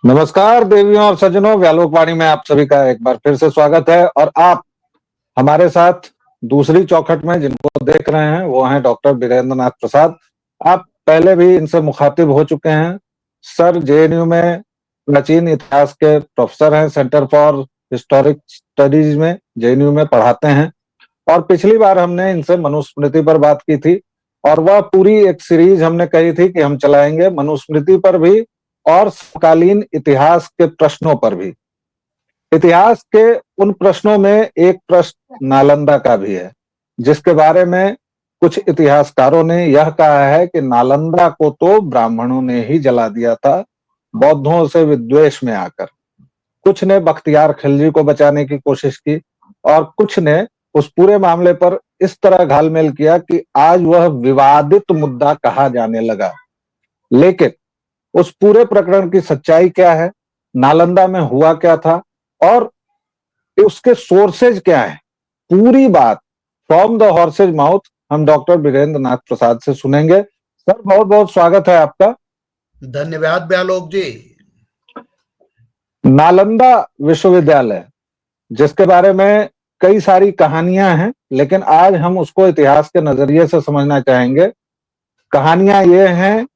नमस्कार देवियों और सज्जनों, व्यालोक वाणी में आप सभी का एक बार फिर से स्वागत है। और आप हमारे साथ दूसरी चौखट में जिनको देख रहे हैं वो हैं डॉक्टर वीरेंद्र नाथ प्रसाद। आप पहले भी इनसे मुखातिब हो चुके हैं। सर जेएनयू में प्राचीन इतिहास के प्रोफेसर हैं, सेंटर फॉर हिस्टोरिक स्टडीज में जेएनयू में पढ़ाते हैं। और पिछली बार हमने इनसे मनुस्मृति पर बात की थी और वह पूरी एक सीरीज हमने कही थी कि हम चलाएंगे मनुस्मृति पर भी और समकालीन इतिहास के प्रश्नों पर भी। इतिहास के उन प्रश्नों में एक प्रश्न नालंदा का भी है, जिसके बारे में कुछ इतिहासकारों ने यह कहा है कि नालंदा को तो ब्राह्मणों ने ही जला दिया था, बौद्धों से विद्वेष में आकर। कुछ ने बख्तियार खिलजी को बचाने की कोशिश की और कुछ ने उस पूरे मामले पर इस तरह घालमेल किया कि आज वह विवादित मुद्दा कहा जाने लगा। लेकिन उस पूरे प्रकरण की सच्चाई क्या है, नालंदा में हुआ क्या था और उसके सोर्सेज क्या है, पूरी बात फ्रॉम द हॉर्सेज माउथ हम डॉक्टर वीरेंद्र नाथ प्रसाद से सुनेंगे। सर, बहुत बहुत स्वागत है आपका। धन्यवाद व्यालोक जी। नालंदा विश्वविद्यालय, जिसके बारे में कई सारी कहानियां हैं, लेकिन आज हम उसको इतिहास के नजरिए से समझना चाहेंगे। कहानियां ये हैं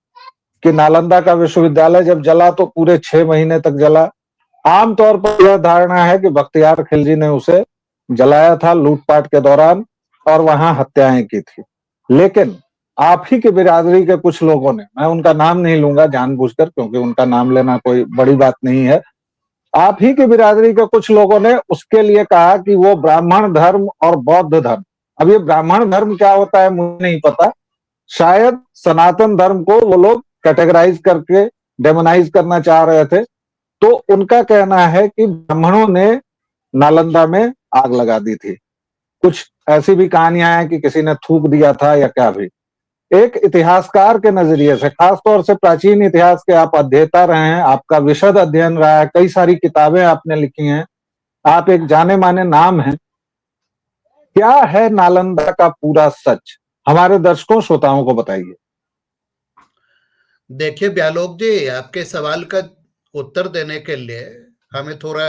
कि नालंदा का विश्वविद्यालय जब जला तो पूरे 6 महीने तक जला। आमतौर पर यह धारणा है कि बख्तियार खिलजी ने उसे जलाया था लूटपाट के दौरान और वहां हत्याएं की थी। लेकिन आप ही की बिरादरी के कुछ लोगों ने, मैं उनका नाम नहीं लूंगा जानबूझकर क्योंकि उनका नाम लेना कोई बड़ी बात नहीं है, आप ही की बिरादरी के कुछ लोगों ने उसके लिए कहा कि वो ब्राह्मण धर्म और बौद्ध धर्म। अब ये ब्राह्मण धर्म क्या होता है मुझे नहीं पता, शायद सनातन धर्म को वो लोग कैटेगराइज करके डेमोनाइज करना चाह रहे थे। तो उनका कहना है कि ब्राह्मणों ने नालंदा में आग लगा दी थी। कुछ ऐसी भी कहानियां हैं कि किसी ने थूक दिया था या क्या भी। एक इतिहासकार के नजरिए से, खासतौर से प्राचीन इतिहास के आप अध्येता रहे हैं, आपका विशद अध्ययन रहा है, कई सारी किताबें आपने लिखी हैं, आप एक जाने माने नाम हैं। क्या है नालंदा का पूरा सच, हमारे दर्शकों श्रोताओं को बताइए। देखिए व्यालोक जी, आपके सवाल का उत्तर देने के लिए हमें थोड़ा,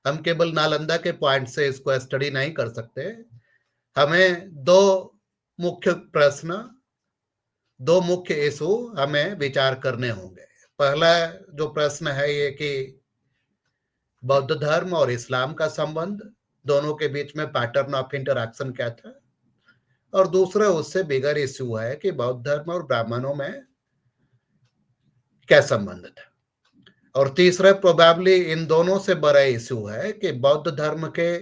हम केवल नालंदा के पॉइंट से इसको स्टडी नहीं कर सकते। हमें दो मुख्य प्रश्न, दो मुख्य इशू हमें विचार करने होंगे। पहला जो प्रश्न है ये कि बौद्ध धर्म और इस्लाम का संबंध, दोनों के बीच में पैटर्न ऑफ इंटरैक्शन क्या था। और दूसरा उससे बिगर इश्यू है कि बौद्ध धर्म और ब्राह्मणों में क्या संबंध था। और तीसरा प्रोबेबली इन दोनों से बड़ा इश्यू है कि बौद्ध धर्म के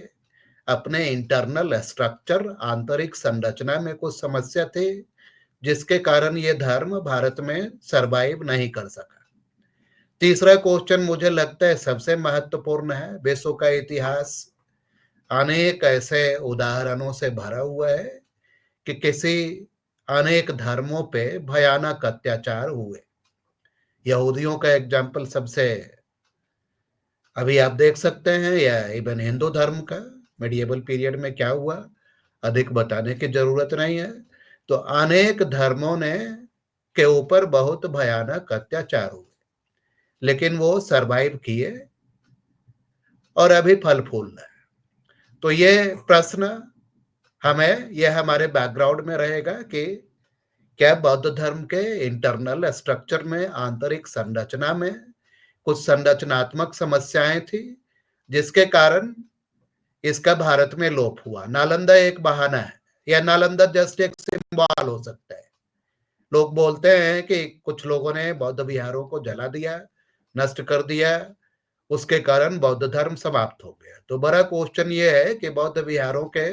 अपने इंटरनल स्ट्रक्चर, आंतरिक संरचना में कुछ समस्या थी, जिसके कारण ये धर्म भारत में सरवाइव नहीं कर सका। तीसरा क्वेश्चन मुझे लगता है सबसे महत्वपूर्ण है। विश्व का इतिहास अनेक ऐसे उदाहरणों से भरा हुआ है कि किसी अनेक धर्मों पे भयानक अत्याचार हुए। यहूदियों का एग्जाम्पल सबसे अभी आप देख सकते हैं, या इवन हिंदू धर्म का मेडिएवल पीरियड में क्या हुआ, अधिक बताने की जरूरत नहीं है। तो अनेक धर्मों ने के ऊपर बहुत भयानक अत्याचार हुए, लेकिन वो सरवाइव किए और अभी फल फूल रहे। तो ये प्रश्न हमें, यह हमारे बैकग्राउंड में रहेगा कि क्या बौद्ध धर्म के इंटरनल स्ट्रक्चर में, आंतरिक संरचना में कुछ संरचनात्मक समस्याएं थी, जिसके कारण इसका भारत में लोप हुआ। नालंदा एक बहाना है, या नालंदा जस्ट एक सिंबल हो सकता है। लोग बोलते हैं कि कुछ लोगों ने बौद्ध विहारों को जला दिया, नष्ट कर दिया, उसके कारण बौद्ध धर्म समाप्त हो गया। तो बड़ा क्वेश्चन ये है कि बौद्ध विहारों के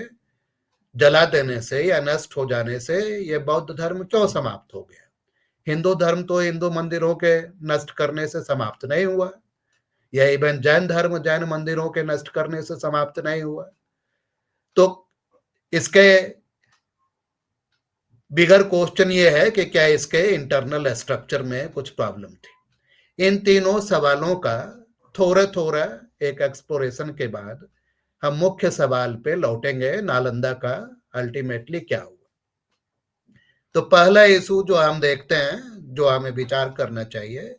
जला देने से या नष्ट हो जाने से ये बौद्ध धर्म क्यों समाप्त हो गया। हिंदू धर्म तो हिंदू मंदिरों के नष्ट करने से समाप्त नहीं हुआ, या इवन जैन धर्म जैन मंदिरों के नष्ट करने से समाप्त नहीं हुआ। तो इसके बिगर क्वेश्चन ये है कि क्या इसके इंटरनल स्ट्रक्चर में कुछ प्रॉब्लम थी। इन तीनों सवालों का थोड़ा थोड़ा एक एक्सप्लोरेशन के बाद हम मुख्य सवाल पे लौटेंगे, नालंदा का अल्टीमेटली क्या हुआ। तो पहला इशू जो हम देखते हैं, जो हमें विचार करना चाहिए,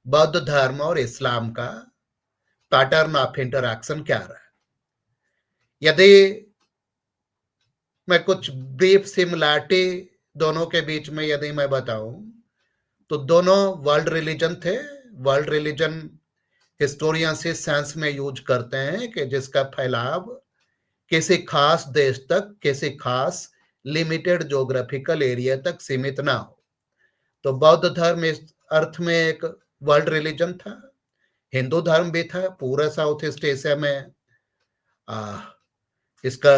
बौद्ध धर्म और इस्लाम का पैटर्न ऑफ इंटरैक्शन क्या रहा है। यदि मैं कुछ ब्रीफ सिमिलैरिटी दोनों के बीच में यदि मैं बताऊं, तो दोनों वर्ल्ड रिलीजन थे। वर्ल्ड रिलीजन हिस्टोरियंस इस सेंस में यूज करते हैं कि जिसका फैलाव किसी खास देश तक, किसी खास लिमिटेड ज्योग्राफिकल एरिया तक सीमित ना हो। तो बौद्ध धर्म इस अर्थ में एक वर्ल्ड रिलीजन था। हिंदू धर्म भी था, पूरा साउथ ईस्ट एशिया में इसका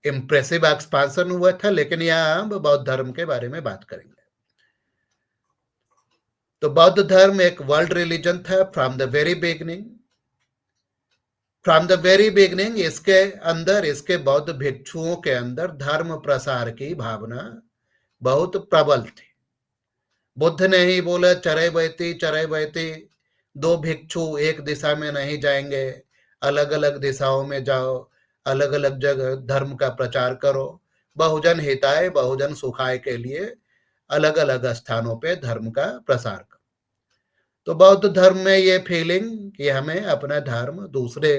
इम्प्रेसिव एक्सपांसन हुआ था। लेकिन यहाँ हम बौद्ध धर्म के बारे में बात करेंगे। तो बौद्ध धर्म एक वर्ल्ड रिलीजन था from the very beginning. From the very beginning इसके अंदर, इसके बौद्ध भिक्षुओं के अंदर धर्म प्रसार की भावना बहुत प्रबल थी। बुद्ध ने ही बोला चरै बैती, दो भिक्षु एक दिशा में नहीं जाएंगे, अलग अलग दिशाओं में जाओ, अलग अलग जगह धर्म का प्रचार करो, बहुजन हिताय बहुजन सुखाय के लिए अलग अलग स्थानों पे धर्म का प्रसार करो। तो बौद्ध धर्म में ये फीलिंग कि हमें अपना धर्म दूसरे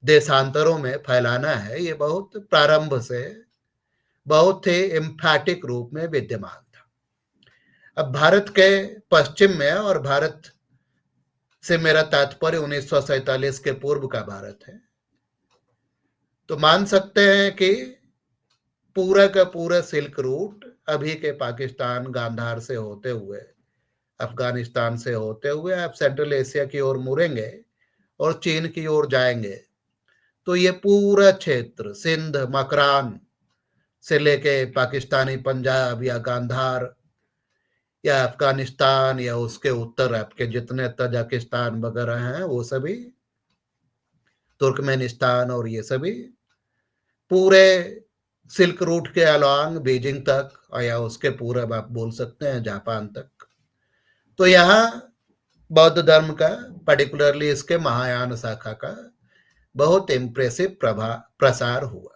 देशांतरों में फैलाना है, ये बहुत प्रारंभ से बहुत ही एम्फैटिक रूप में विद्यमान था। अब भारत के पश्चिम में, और भारत से मेरा तात्पर्य 1947 के पूर्व का भारत है, तो मान सकते हैं कि पूरा का पूरा सिल्क रूट अभी के पाकिस्तान, गांधार से होते हुए, अफगानिस्तान से होते हुए आप सेंट्रल एशिया की ओर मुड़ेंगे और चीन की ओर जाएंगे, तो ये पूरा क्षेत्र सिंध, मकरान से लेके पाकिस्तानी पंजाब या गांधार या अफगानिस्तान या उसके उत्तर आपके जितने तजाकिस्तान वगैरह हैं, वो सभी, तुर्कमेनिस्तान और ये सभी पूरे सिल्क रूट के अलॉन्ग बीजिंग तक, या उसके पूरब आप बोल सकते हैं जापान तक। तो यहाँ बौद्ध धर्म का, पर्टिकुलरली इसके महायान शाखा का बहुत इम्प्रेसिव प्रसार हुआ।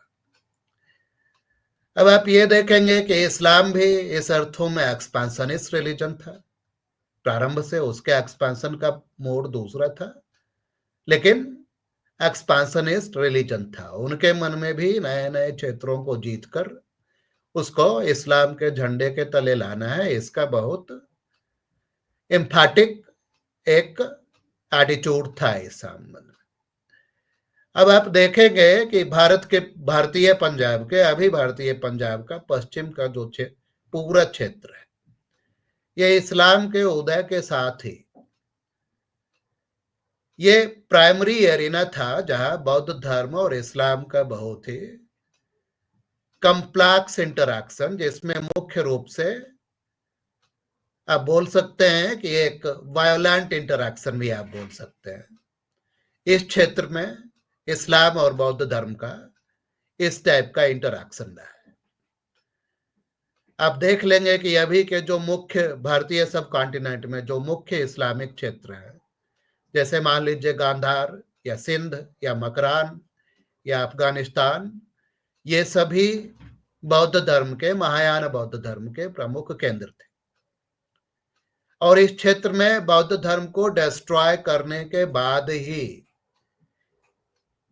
अब आप ये देखेंगे कि इस्लाम भी इस अर्थों में एक्सपांशनिस्ट रिलीजन था। प्रारंभ से उसके एक्सपांशन का मोड दूसरा था, लेकिन एक्सपांशनिस्ट रिलीजन था। उनके मन में भी नए नए क्षेत्रों को जीतकर उसको इस्लाम के झंडे के तले लाना है, इसका बहुत एम्फैटिक एक एटीट्यूड था इस संबंध में। अब आप देखेंगे कि भारतीय पंजाब के, अभी भारतीय पंजाब का पश्चिम का जो पूरा क्षेत्र है, ये इस्लाम के उदय के साथ ही ये प्राइमरी एरिना था जहां बौद्ध धर्म और इस्लाम का बहुत ही कॉम्प्लेक्स इंटरैक्शन, जिसमें मुख्य रूप से आप बोल सकते हैं कि एक वायोलेंट इंटरैक्शन भी आप बोल सकते हैं, इस क्षेत्र में इस्लाम और बौद्ध धर्म का इस टाइप का इंटरैक्शन रहा है। आप देख लेंगे कि अभी के जो मुख्य भारतीय सब कॉन्टिनेंट में जो मुख्य इस्लामिक क्षेत्र है, जैसे मान लीजिए गांधार या सिंध या मकरान या अफगानिस्तान, ये सभी बौद्ध धर्म के, महायान बौद्ध धर्म के प्रमुख केंद्र थे। और इस क्षेत्र में बौद्ध धर्म को डिस्ट्रॉय करने के बाद ही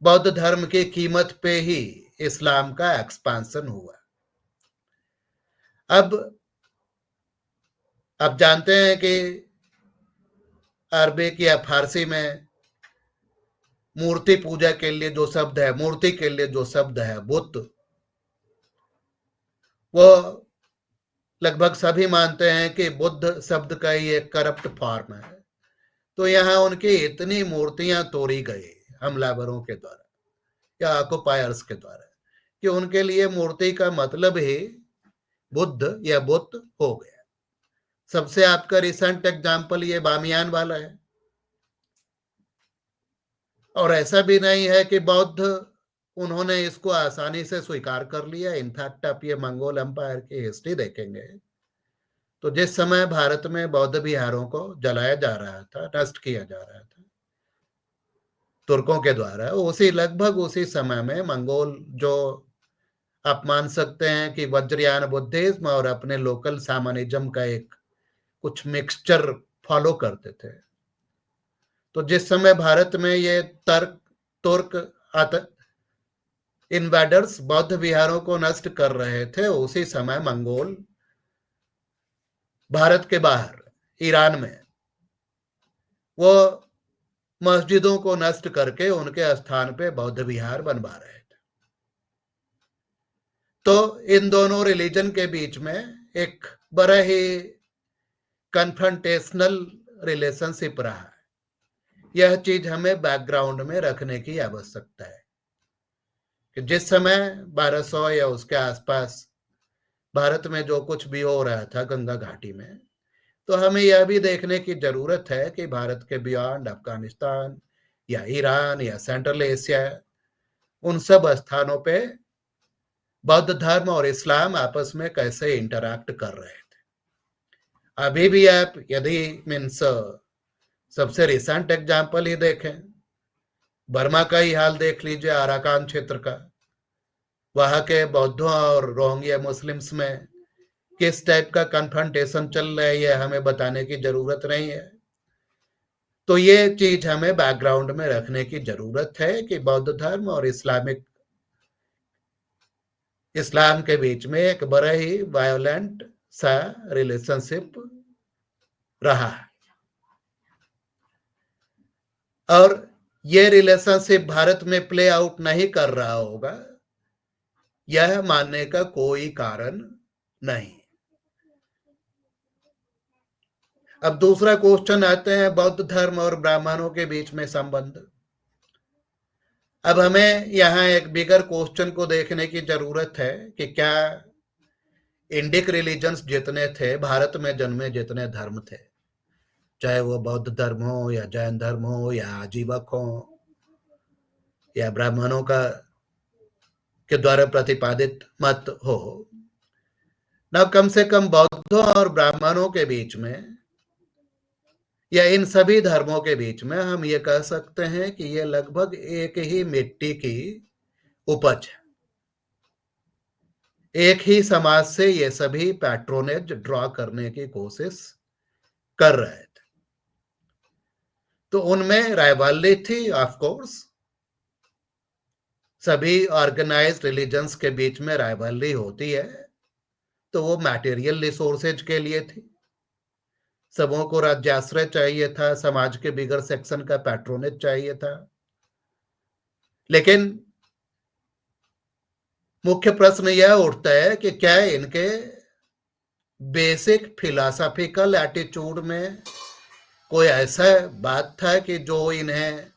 बौद्ध धर्म की कीमत पे ही इस्लाम का एक्सपांशन हुआ। अब आप जानते हैं कि अरबिक या फारसी में मूर्ति पूजा के लिए जो शब्द है, मूर्ति के लिए जो शब्द है बुत, वो लगभग सभी मानते हैं कि बुद्ध शब्द का ही एक करप्ट फॉर्म है। तो यहाँ उनकी इतनी मूर्तियां तोड़ी गई हमलावरों के द्वारा या ऑक्युपायर्स के द्वारा कि उनके लिए मूर्ति का मतलब ही बुद्ध या बुत हो गया। सबसे आपका रिसेंट एग्जाम्पल ये बामियान वाला है। और ऐसा भी नहीं है कि बौद्ध उन्होंने इसको आसानी से स्वीकार कर लिया। इनफैक्ट आप ये मंगोल एम्पायर की हिस्ट्री देखेंगे तो जिस समय भारत में बौद्ध विहारों को जलाया जा रहा था, नष्ट किया जा रहा था तुर्कों के द्वारा, उसी लगभग उसी समय में मंगोल, जो आप मान सकते हैं कि वज्रयान बुद्धिज्म और अपने लोकल शामनिज्म का एक कुछ मिक्सचर फॉलो करते थे। तो जिस समय भारत में ये तुर्क इन्वेडर्स बौद्ध विहारों को नष्ट कर रहे थे, उसी समय मंगोल भारत के बाहर ईरान में वो मस्जिदों को नष्ट करके उनके स्थान पे बौद्ध विहार बनवा रहे थे। तो इन दोनों रिलीजन के बीच में एक बड़ा ही कन्फ्रंटेशनल रिलेशनशिप रहा है। यह चीज हमें बैकग्राउंड में रखने की आवश्यकता है कि जिस समय 1200 या उसके आसपास भारत में जो कुछ भी हो रहा था गंगा घाटी में, तो हमें यह भी देखने की जरूरत है कि भारत के बियॉन्ड अफगानिस्तान या ईरान या सेंट्रल एशिया, उन सब स्थानों पे बौद्ध धर्म और इस्लाम आपस में कैसे इंटरैक्ट कर रहे थे। अभी भी आप यदि मीन्स सबसे रिसेंट एग्जाम्पल ही देखें, बर्मा का ही हाल देख लीजिए, अराकान क्षेत्र का, वहां के बौद्धों और रोहिंग्या मुस्लिम्स में किस टाइप का कन्फ्रंटेशन चल रहा है, यह हमें बताने की जरूरत नहीं है। तो ये चीज हमें बैकग्राउंड में रखने की जरूरत है कि बौद्ध धर्म और इस्लाम के बीच में एक बड़ा ही वायोलेंट सा रिलेशनशिप रहा है, और ये रिलेशनशिप भारत में प्ले आउट नहीं कर रहा होगा, यह मानने का कोई कारण नहीं। अब दूसरा क्वेश्चन आते हैं बौद्ध धर्म और ब्राह्मणों के बीच में संबंध। अब हमें यहाँ एक बिगर क्वेश्चन को देखने की जरूरत है कि क्या इंडिक रिलीजन्स जितने थे, भारत में जन्मे जितने धर्म थे, चाहे वो बौद्ध धर्म हो या जैन धर्म हो या आजीवक हो या ब्राह्मणों का के द्वारा प्रतिपादित मत हो, ना कम से कम बौद्धों और ब्राह्मणों के बीच में या इन सभी धर्मों के बीच में हम ये कह सकते हैं कि ये लगभग एक ही मिट्टी की उपज है। एक ही समाज से ये सभी पैट्रोनेज ड्रॉ करने की कोशिश कर रहे थे। तो उनमें राइवलरी थी, ऑफ कोर्स, सभी ऑर्गेनाइज्ड रिलीजन्स के बीच में राइवलरी होती है, तो वो मटेरियल रिसोर्सेज के लिए थी। सबों को राज्याश्रय चाहिए था, समाज के बिगर सेक्शन का पैट्रोनेज चाहिए था। लेकिन मुख्य प्रश्न यह उठता है कि क्या इनके बेसिक फिलॉसफिकल एटीट्यूड में कोई ऐसा बात था कि जो इन्हें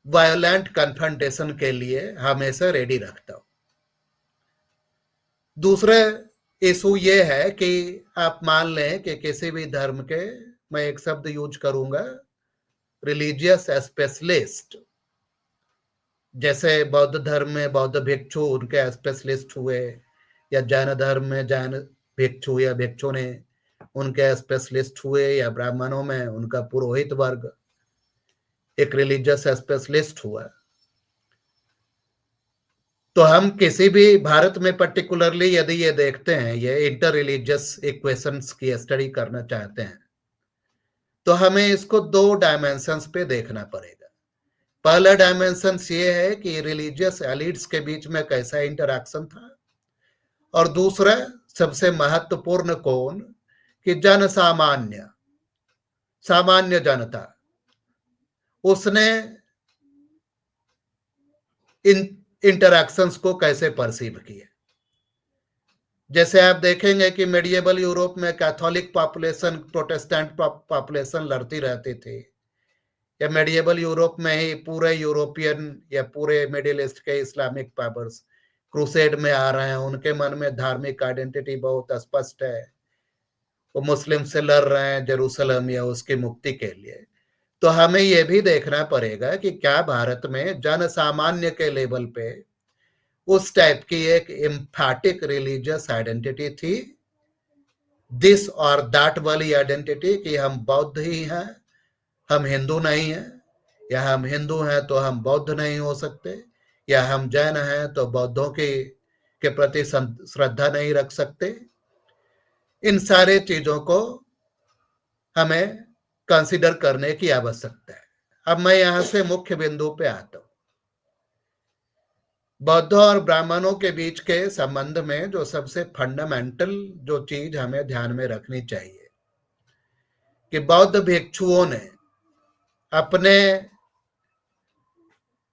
वायोलेंट कन्फ्रंटेशन के लिए हमेशा रेडी रखता हो। दूसरा इशू ये है कि आप मान लें कि किसी भी धर्म के, मैं एक शब्द यूज करूंगा, रिलीजियस स्पेशलिस्ट, जैसे बौद्ध धर्म में बौद्ध भिक्षु उनके स्पेशलिस्ट हुए, या जैन धर्म में जैन भिक्षु या भिक्षु ने उनके स्पेशलिस्ट हुए, या ब्राह्मणों में उनका पुरोहित वर्ग एक रिलीजियस स्पेशलिस्ट हुआ। तो हम किसी भी भारत में पर्टिकुलरली यदि ये देखते हैं, ये इंटर रिलीजियस इक्वेशंस की स्टडी करना चाहते हैं, तो हमें इसको दो डायमेंशंस पे देखना पड़ेगा। पहला डायमेंशन ये है कि रिलीजियस एलिट्स के बीच में कैसा इंटरैक्शन था, और दूसरा सबसे महत्वपूर्ण कौन कि सामान्य जनता, उसने इन इंटरैक्शंस को कैसे परसीव किया। जैसे आप देखेंगे कि मेडिएवल यूरोप में कैथोलिक पॉपुलेशन प्रोटेस्टेंट पॉपुलेशन लड़ती रहती थी, या मेडिएवल यूरोप में ही पूरे यूरोपियन या पूरे मिडिल ईस्ट के इस्लामिक पावर्स क्रूसेड में आ रहे हैं, उनके मन में धार्मिक आइडेंटिटी बहुत स्पष्ट है, वो मुस्लिम से लड़ रहे हैं जेरूसलम या उसकी मुक्ति के लिए। तो हमें यह भी देखना पड़ेगा कि क्या भारत में जन सामान्य के लेवल पे उस टाइप की एक एम्फैटिक रिलीजियस आइडेंटिटी थी, दिस और दैट वाली आइडेंटिटी कि हम बौद्ध ही हैं, हम हिंदू नहीं हैं, या हम हिंदू हैं तो हम बौद्ध नहीं हो सकते, या हम जैन हैं तो बौद्धों के प्रति श्रद्धा नहीं रख सकते। इन सारे चीजों को हमें कंसिडर करने की आवश्यकता है। अब मैं यहां से मुख्य बिंदु पे आता हूं। बौद्धों और ब्राह्मणों के बीच के संबंध में जो सबसे फंडामेंटल जो चीज हमें ध्यान में रखनी चाहिए कि बौद्ध भिक्षुओं ने अपने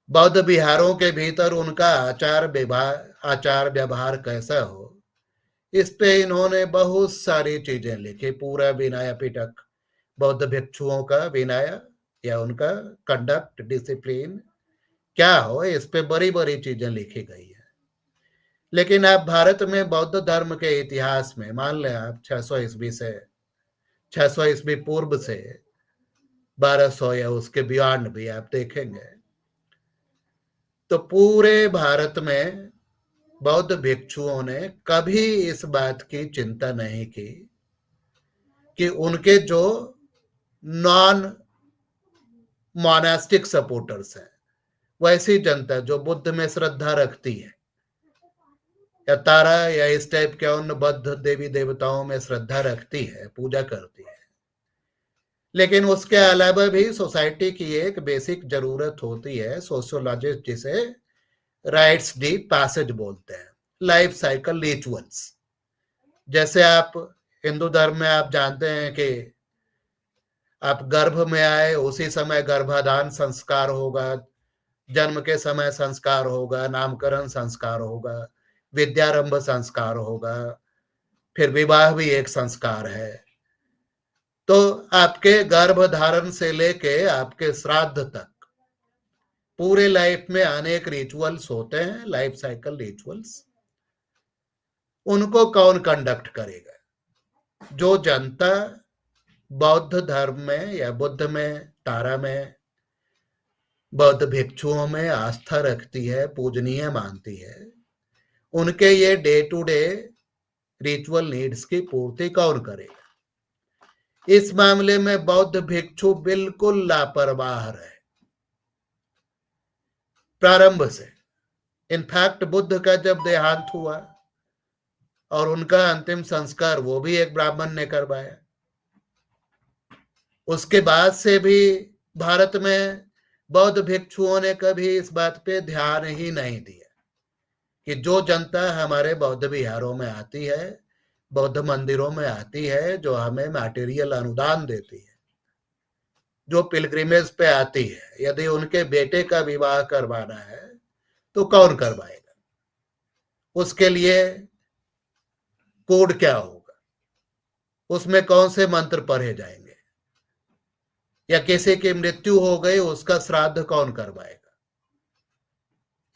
बौद्ध विहारों के भीतर उनका आचार व्यवहार कैसा हो, इस पे इन्होंने बहुत सारी चीजें लिखी। पूरा विनय पिटक, बौद्ध भिक्षुओं का विनय या उनका कंडक्ट डिसिप्लिन क्या हो, इस पे बड़ी बड़ी चीजें लिखी गई है। लेकिन आप भारत में बौद्ध धर्म के इतिहास में मान लें आप 600 ईस्वी से 600 ईस्वी पूर्व से 1200 या उसके बियॉन्ड भी आप देखेंगे तो पूरे भारत में बौद्ध भिक्षुओं ने कभी इस बात की चिंता नहीं की कि उनके जो नॉन मोनास्टिक सपोर्टर्स हैं, वैसी जनता जो बुद्ध में श्रद्धा रखती है या तारा या इस टाइप के उन बौद्ध देवी देवताओं में श्रद्धा रखती है, पूजा करती है, लेकिन उसके अलावा भी सोसाइटी की एक बेसिक जरूरत होती है, सोशियोलॉजिस्ट जिसे राइट्स डी पैसेज बोलते हैं, लाइफ साइकिल रिचुअल्स। जैसे आप हिंदू धर्म में आप जानते हैं कि आप गर्भ में आए उसी समय गर्भाधान संस्कार होगा, जन्म के समय संस्कार होगा, नामकरण संस्कार होगा, विद्यारंभ संस्कार होगा, फिर विवाह भी एक संस्कार है। तो आपके गर्भ धारण से लेके आपके श्राद्ध तक पूरे लाइफ में अनेक रिचुअल्स होते हैं, लाइफ साइकिल रिचुअल्स। उनको कौन कंडक्ट करेगा? जो जनता बौद्ध धर्म में या बुद्ध में, तारा में, बौद्ध भिक्षुओं में आस्था रखती है, पूजनीय मानती है, उनके ये day to day ritual needs की पूर्ति कौन करेगा? इस मामले में बौद्ध भिक्षु बिल्कुल लापरवाह रहे प्रारंभ से। इनफैक्ट बुद्ध का जब देहांत हुआ और उनका अंतिम संस्कार वो भी एक ब्राह्मण ने करवाया, उसके बाद से भी भारत में बौद्ध भिक्षुओं ने कभी इस बात पे ध्यान ही नहीं दिया कि जो जनता हमारे बौद्ध विहारों में आती है, बौद्ध मंदिरों में आती है, जो हमें मटेरियल अनुदान देती है, जो पिलग्रिमेज पे आती है, यदि उनके बेटे का विवाह करवाना है तो कौन करवाएगा? उसके लिए कोड क्या होगा? उसमें कौन से मंत्र पढ़े जाएंगे? या किसी की मृत्यु हो गई, उसका श्राद्ध कौन करवाएगा?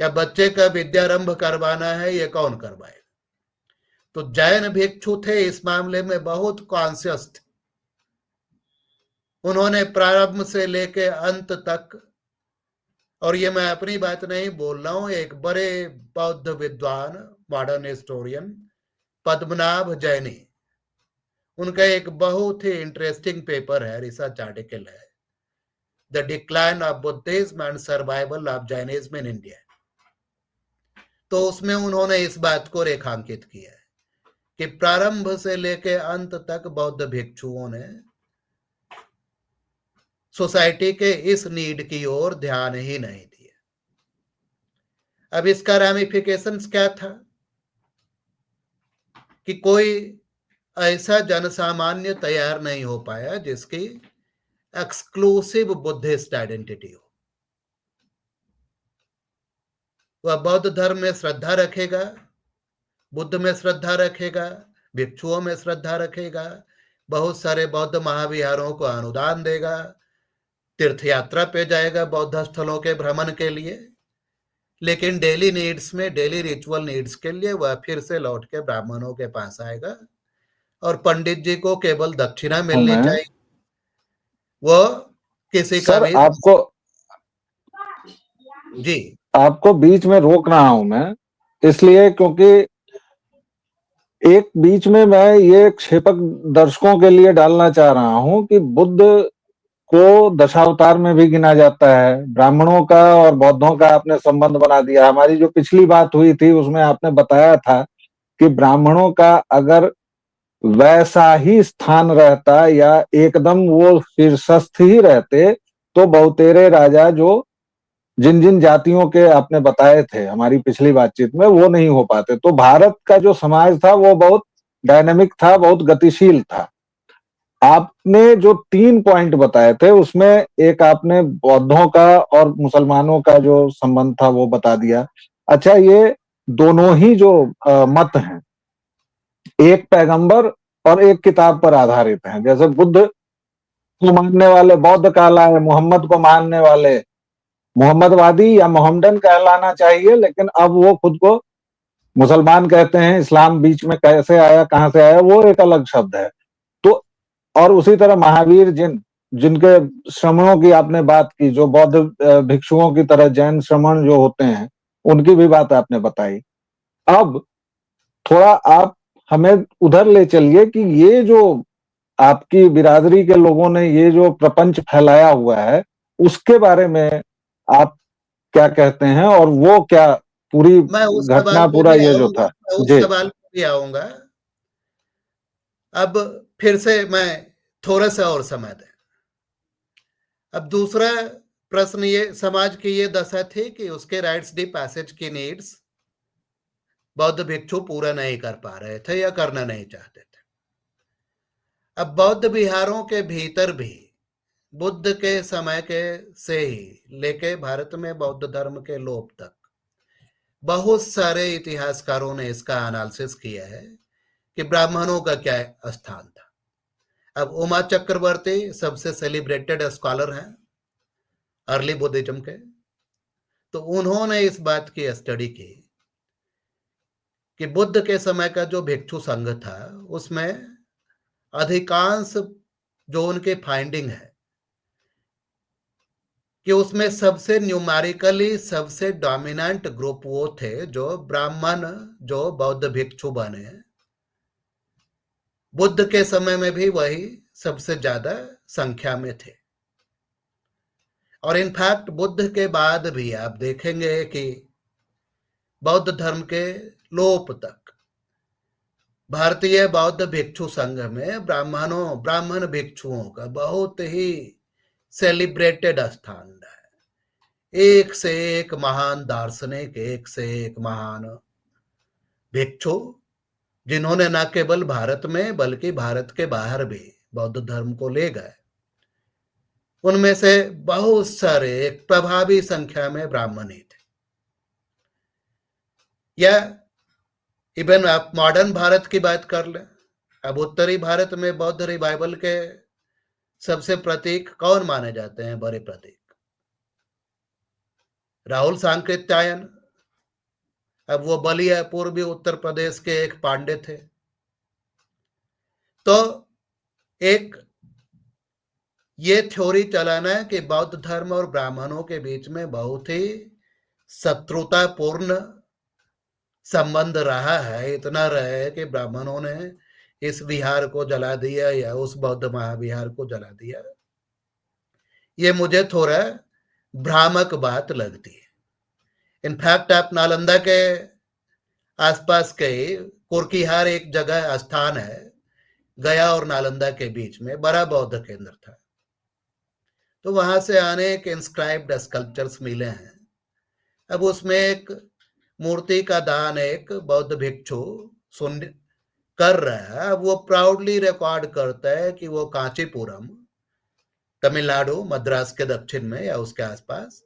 या बच्चे का विद्यारंभ करवाना है, ये कौन करवाएगा? तो जैन भिक्षु थे इस मामले में बहुत कॉन्शियस थे। उन्होंने प्रारंभ से लेके अंत तक, और ये मैं अपनी बात नहीं बोल रहा हूं, एक बड़े बौद्ध विद्वान मॉडर्न हिस्टोरियन पद्मनाभ जैनी, उनका एक बहुत ही इंटरेस्टिंग पेपर है, रिसर्च आर्टिकल है, the decline of Buddhism and survival of Jainism in India. तो उसमें उन्होंने इस बात को रेखांकित किया है कि प्रारंभ से लेके अंत तक बौद्ध भिक्षुओं ने सोसाइटी के इस नीड की ओर ध्यान ही नहीं दिया। अब इसका रैमिफिकेशंस क्या था कि कोई ऐसा जनसामान्य तैयार नहीं हो पाया जिसकी एक्सक्लूसिव बुद्धिस्ट आइडेंटिटी हो। वह बौद्ध धर्म में श्रद्धा रखेगा, बुद्ध में श्रद्धा रखेगा, भिक्षुओं में श्रद्धा रखेगा, बहुत सारे बौद्ध महाविहारों को अनुदान देगा, तीर्थ यात्रा पे जाएगा बौद्ध स्थलों के भ्रमण के लिए, लेकिन डेली नीड्स में, डेली रिचुअल नीड्स के लिए वह फिर से लौट के ब्राह्मणों के पास आएगा और पंडित जी को केवल दक्षिणा मिलनी चाहिए, वो किसी का भी। आपको जी, आपको बीच में रोक रहा हूं मैं इसलिए क्योंकि एक बीच में मैं ये क्षेपक दर्शकों के लिए डालना चाह रहा हूं कि बुद्ध को दशावतार में भी गिना जाता है। ब्राह्मणों का और बौद्धों का आपने संबंध बना दिया। हमारी जो पिछली बात हुई थी उसमें आपने बताया था कि ब्राह्मणों का अगर वैसा ही स्थान रहता या एकदम वो शीर्षस्थ ही रहते, तो बहुतेरे राजा जो जिन जिन जातियों के आपने बताए थे हमारी पिछली बातचीत में, वो नहीं हो पाते। तो भारत का जो समाज था वो बहुत डायनामिक था, बहुत गतिशील था। आपने जो 3 पॉइंट बताए थे उसमें एक आपने बौद्धों का और मुसलमानों का जो संबंध था वो बता दिया। अच्छा, ये दोनों ही जो मत हैं, एक पैगंबर और एक किताब पर आधारित हैं। जैसे बुद्ध को मानने वाले बौद्ध कहलाए, मोहम्मद को मानने वाले मोहम्मदवादी या मोहम्मदन कहलाना चाहिए, लेकिन अब वो खुद को मुसलमान कहते हैं। इस्लाम बीच में कैसे आया, कहां से आया, वो एक अलग शब्द है। तो और उसी तरह महावीर जिनके श्रमणों की आपने बात की, जो बौद्ध भिक्षुओं की तरह जैन श्रमण जो होते हैं, उनकी भी बात आपने बताई। अब थोड़ा आप हमें उधर ले चलिए कि ये जो आपकी बिरादरी के लोगों ने ये जो प्रपंच फैलाया हुआ है, उसके बारे में आप क्या कहते हैं, और वो क्या पूरी मैं उस घटना, सवाल पे पूरा भी ये जो आऊंगा, था मैं उस जी। सवाल पे भी आऊंगा। अब फिर से मैं थोड़ा सा और समय दें। अब दूसरा प्रश्न, ये समाज की ये दशा थी कि उसके राइट्स डी पैसेज की नीड्स बौद्ध भिक्षु पूरा नहीं कर पा रहे थे या करना नहीं चाहते थे। अब बौद्ध विहारों के भीतर भी बुद्ध के समय के से ही लेके भारत में बौद्ध धर्म के लोप तक बहुत सारे इतिहासकारों ने इसका एनालिसिस किया है कि ब्राह्मणों का क्या स्थान था। अब उमा चक्रवर्ती सबसे सेलिब्रेटेड स्कॉलर हैं अर्ली बुद्धिज्म के, तो उन्होंने इस बात की स्टडी की कि बुद्ध के समय का जो भिक्षु संघ था उसमें अधिकांश जो उनके फाइंडिंग है कि उसमें सबसे न्यूमेरिकली सबसे डोमिनेंट ग्रुप वो थे जो ब्राह्मण, जो बौद्ध भिक्षु बने। बुद्ध के समय में भी वही सबसे ज्यादा संख्या में थे। और इनफैक्ट बुद्ध के बाद भी आप देखेंगे कि बौद्ध धर्म के लोप तक भारतीय बौद्ध भिक्षु संघ में ब्राह्मण भिक्षुओं का बहुत ही सेलिब्रेटेड स्थान है। एक से एक महान दार्शनिक, एक से एक महान भिक्षु, जिन्होंने न केवल भारत में बल्कि भारत के बाहर भी बौद्ध धर्म को ले गए, उनमें से बहुत सारे एक प्रभावी संख्या में ब्राह्मण ही थे। या इवन आप मॉडर्न भारत की बात कर लें, अब उत्तरी भारत में बौद्ध रिवाइवल के सबसे प्रतीक कौन माने जाते हैं? बड़े प्रतीक राहुल सांकृत्यायन। अब वो बलिया पूर्वी उत्तर प्रदेश के एक पांडे थे। तो एक ये थ्योरी चलाना है कि बौद्ध धर्म और ब्राह्मणों के बीच में बहुत ही शत्रुतापूर्ण संबंध रहा है। इतना रहा है कि ब्राह्मणों ने इस विहार को जला दिया या उस बौद्ध महाविहार को जला दिया। ये मुझे थोड़ा भ्रामक बात लगती है। इनफैक्ट आप नालंदा के आसपास के कुर्कीहार एक जगह स्थान है, गया और नालंदा के बीच में बड़ा बौद्ध केंद्र था। तो वहां से अनेक इंस्क्राइब्ड स्कल्पचर्स मिले हैं। अब उसमें एक मूर्ति का दान एक बौद्ध भिक्षु सुन कर रहा है। वो प्राउडली रिकॉर्ड करता है कि वो कांचीपुरम, तमिलनाडु, मद्रास के दक्षिण में या उसके आसपास,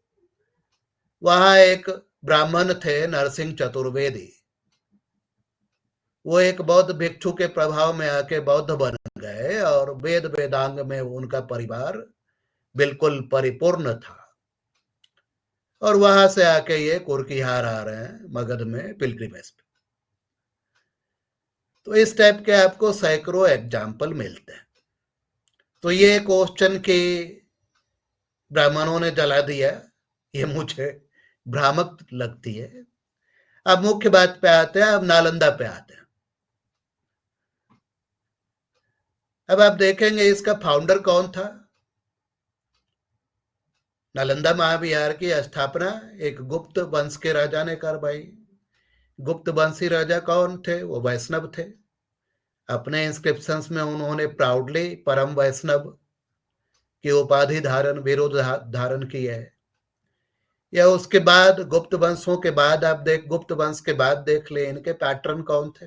वहां एक ब्राह्मण थे नरसिंह चतुर्वेदी। वो एक बौद्ध भिक्षु के प्रभाव में आके बौद्ध बन गए और वेद वेदांग में उनका परिवार बिल्कुल परिपूर्ण था। और वहां से आके ये कुर्कीहार आ रहे हैं मगध में पिलग्रिमेज पे। तो इस टाइप के आपको सैकड़ों एग्जाम्पल मिलते हैं। तो ये क्वेश्चन की ब्राह्मणों ने जला दिया, ये मुझे भ्रामक लगती है। अब मुख्य बात पे आते हैं, अब नालंदा पे आते हैं। अब आप देखेंगे इसका फाउंडर कौन था। नालंदा महाविहार की स्थापना एक गुप्त वंश के राजा ने करवाई। गुप्त वंशी राजा कौन थे? वो वैष्णव थे। अपने इंस्क्रिप्शंस में उन्होंने प्राउडली परम वैष्णव की उपाधि धारण विरोध धारण की है। या उसके बाद गुप्त वंशों के बाद गुप्त वंश के बाद देख ले इनके पैटर्न कौन थे।